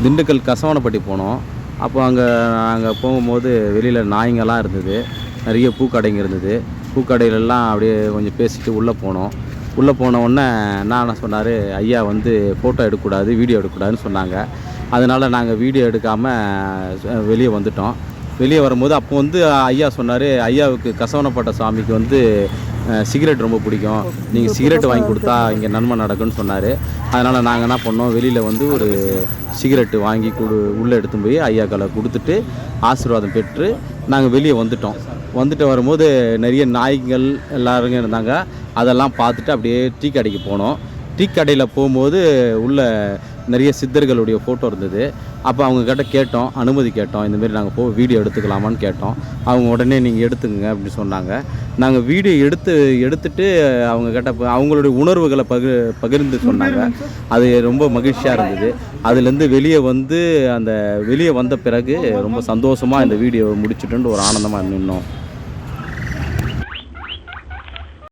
திண்டுக்கல் கசவனப்பட்டி போனோம். அப்போ அங்கே நாங்கள் போகும்போது வெளியில் நாய்ங்கள்லாம் இருந்தது, நிறைய பூக்கடைங்க இருந்தது. பூக்கடையிலலாம் அப்படியே கொஞ்சம் பேசிட்டு உள்ளே போனோம். உள்ளே போன உடனே என்ன சொன்னார், ஐயா வந்து ஃபோட்டோ எடுக்கக்கூடாது, வீடியோ எடுக்கக்கூடாதுன்னு சொன்னாங்க. அதனால் நாங்கள் வீடியோ எடுக்காமல் வெளியே வந்துட்டோம். வெளியே வரும்போது அப்போ வந்து ஐயா சொன்னார், ஐயாவுக்கு கசவனப்பட்ட சாமிக்கு வந்து சிகரெட் ரொம்ப பிடிக்கும், நீங்கள் சிகரெட் வாங்கி கொடுத்தா இங்கே நன்மை நடக்கும்னு சொன்னார். அதனால் நாங்கள் என்ன பண்ணோம், வெளியில் வந்து ஒரு சிகரெட்டு வாங்கி உள்ளே எடுத்து போய் ஐயாக்களை கொடுத்துட்டு ஆசீர்வாதம் பெற்று நாங்கள் வெளியே வந்துட்டோம். வந்துட்டு வரும்போது நிறைய நாய்கள் எல்லாருங்க இருந்தாங்க. அதெல்லாம் பார்த்துட்டு அப்படியே டீ கடைக்கு போனோம். டீ கடையில் போகும்போது உள்ள நிறைய சித்தர்களுடைய ஃபோட்டோ இருந்தது. அப்போ அவங்கக்கிட்ட கேட்டோம், அனுமதி கேட்டோம், இந்தமாரி நாங்கள் வீடியோ எடுத்துக்கலாமான்னு கேட்டோம். அவங்க உடனே நீங்கள் எடுத்துக்கங்க அப்படின்னு சொன்னாங்க. நாங்கள் வீடியோ எடுத்துட்டு அவங்கக்கிட்ட அவங்களுடைய உணர்வுகளை பகிர்ந்து சொன்னாங்க. அது ரொம்ப மகிழ்ச்சியாக இருந்தது. அதுலேருந்து வெளியே வந்த பிறகு ரொம்ப சந்தோஷமாக இந்த வீடியோ முடிச்சுட்டுன்னு ஒரு ஆனந்தமாக நின்னோம்.